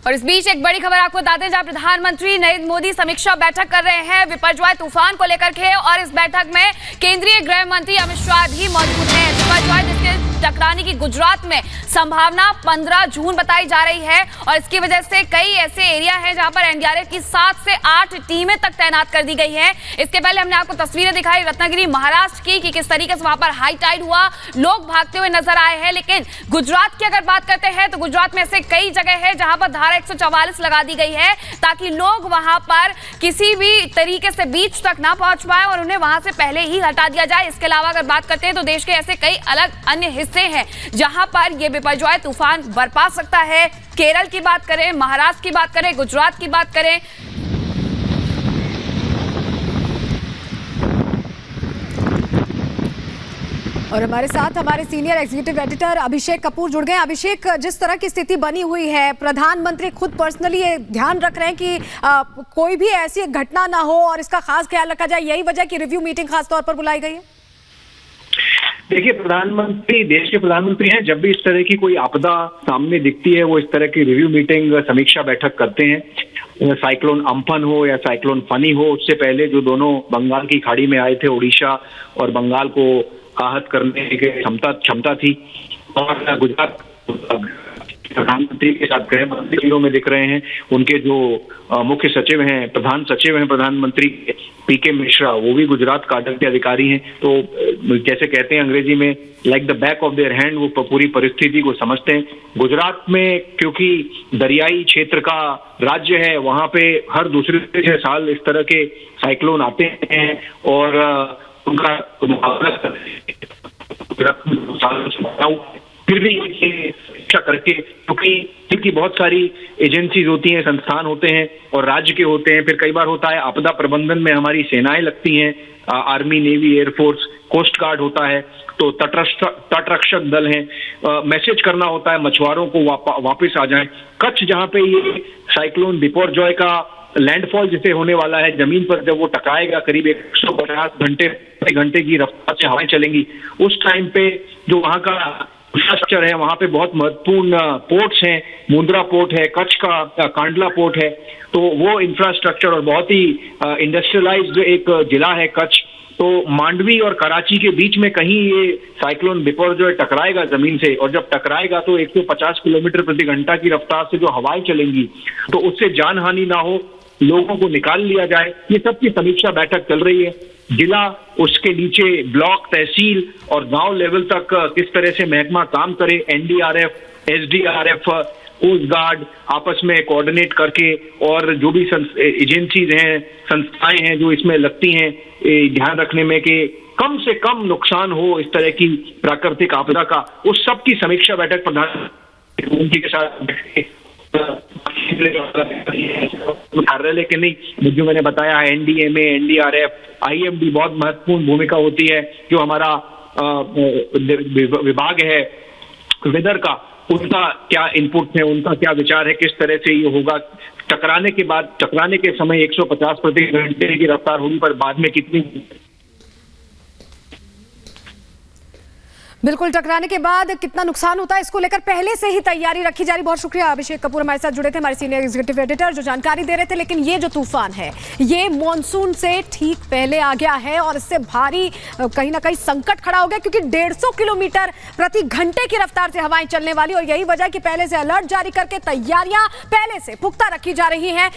और इस बीच एक बड़ी खबर आपको बताते हैं, जहां प्रधानमंत्री नरेंद्र मोदी समीक्षा बैठक कर रहे हैं बिपरजॉय तूफान को लेकर के। और इस बैठक में केंद्रीय गृह मंत्री अमित शाह भी मौजूद हैं। बिपरजॉय जिसके टकराने की गुजरात में संभावना 15 जून बताई जा रही है और इसकी वजह से कई ऐसे एरिया हैं जहां पर एनडीआरएफ की 7 से 8 टीमें तक तैनात कर दी गई हैं। इसके पहले हमने आपको तस्वीरें दिखाई रत्नागिरी महाराष्ट्र की कि किस तरीके से वहां पर हाई टाइड हुआ, लोग भागते हुए नजर आए हैं। लेकिन गुजरात की अगर बात करते हैं तो गुजरात में ऐसे कई जगह है जहां पर धारा 144 लगा दी गई है ताकि लोग वहां पर किसी भी तरीके से बीच तक ना पहुंच पाए और उन्हें वहां से पहले ही हटा दिया जाए। इसके अलावा अगर बात करते हैं तो देश के ऐसे कई अलग अन्य हिस्से हैं जहां पर यह बिपरजॉय तूफान बरपा सकता है। केरल की बात करें, महाराष्ट्र की बात करें, गुजरात की बात करें। और हमारे साथ हमारे senior executive editor Abhishek Kapoor जुड़ गए। अभिषेक, जिस तरह की स्थिति बनी हुई है, प्रधानमंत्री खुद पर्सनली ये ध्यान रख रहे हैं कि कोई भी ऐसी घटना ना हो और इसका खास ख्याल रखा जाए, यही वजह की रिव्यू मीटिंग खास तौर पर बुलाई गई है। देखिए, प्रधानमंत्री देश के प्रधानमंत्री हैं। जब भी इस तरह की कोई आपदा सामने दिखती है वो इस तरह की रिव्यू मीटिंग, समीक्षा बैठक करते हैं। साइक्लोन अम्फन हो या साइक्लोन फनी हो, उससे पहले जो दोनों बंगाल की खाड़ी में आए थे, उड़ीसा और बंगाल को आहत करने की क्षमता थी। और गुजरात प्रधानमंत्री के साथ गृह मंत्रियों में दिख रहे हैं। उनके जो मुख्य सचिव हैं, प्रधान सचिव हैं प्रधानमंत्री पीके मिश्रा, वो भी गुजरात काडर के अधिकारी हैं। तो जैसे कहते हैं अंग्रेजी में, like the back of their hand, वो पूरी परिस्थिति को समझते हैं। गुजरात में क्योंकि दरियाई क्षेत्र का राज्य है, वहां पे हर दूसरे साल इस तरह के साइक्लोन आते हैं और उनका मुकाबला फिर भी शिक्षा करके, क्योंकि इनकी बहुत सारी एजेंसीज होती हैं, संस्थान होते हैं और राज्य के होते हैं। फिर कई बार होता है आपदा प्रबंधन में हमारी सेनाएं लगती हैं, army, navy, air force, coast guard होता है, तो तटरक्षक दल हैं। मैसेज करना होता है मछुआरों को वापस आ जाएं। कच्छ, जहां पे ये साइक्लोन बिपरजॉय का लैंडफॉल जिसे होने वाला है, जमीन पर जब वो टकराएगा, करीब 150 घंटे की रफ्तार से हवाएं चलेंगी, उस टाइम पे जो वहां का इंफ्रास्ट्रक्चर है, वहां पे बहुत महत्वपूर्ण पोर्ट्स हैं। मुंद्रा पोर्ट है, कच्छ का कांडला पोर्ट है, तो वो इंफ्रास्ट्रक्चर और बहुत ही इंडस्ट्रियलाइज्ड एक जिला है कच्छ। तो मांडवी और कराची के बीच में कहीं ये साइक्लोन बिपरजॉय टकराएगा जमीन से, और जब टकराएगा तो 150 किलोमीटर प्रति घंटा की रफ्तार से जो हवाएं चलेंगी, तो उससे जान हानि ना हो, लोगों को निकाल लिया जाए। ये सब की समीक्षा बैठक चल रही है। जिला, उसके नीचे ब्लॉक, तहसील और गांव लेवल तक किस तरह से महकमा काम करे, एनडीआरएफ, एसडीआरएफ, कोस्ट गार्ड आपस में कोऑर्डिनेट करके, और जो भी एजेंसीज हैं, संस्थाएं हैं जो इसमें लगती हैं, ध्यान रखने में कि कम से कम नुकसान हो इस तरह की प्राकृतिक आपदा का, उस सब की समीक्षा बैठक प्रधानमंत्री के साथ कार्यालय के नहीं, जो मैंने बताया है, एनडीएमए, एनडीआरएफ, आईएमडी बहुत महत्वपूर्ण भूमिका होती है। जो हमारा विभाग है वेदर का, उनका क्या इनपुट है, उनका क्या विचार है, किस तरह से ये होगा। टकराने के बाद, टकराने के समय 150 प्रति घंटे की रफ्तार होगी, पर बाद में कितनी, बिल्कुल टकराने के बाद कितना नुकसान होता है, इसको लेकर पहले से ही तैयारी रखी जा रही। बहुत शुक्रिया अभिषेक कपूर हमारे साथ जुड़े थे, हमारे सीनियर एग्जीक्यूटिव एडिटर, जो जानकारी दे रहे थे। लेकिन ये जो तूफान है, ये मॉनसून से ठीक पहले आ गया है और इससे भारी कहीं ना कहीं संकट खड़ा हो गया, क्योंकि 150 किलोमीटर प्रति घंटे की रफ्तार से हवाएं चलने वाली, और यही वजह कि पहले से अलर्ट जारी करके तैयारियां पहले से पुख्ता रखी जा रही हैं।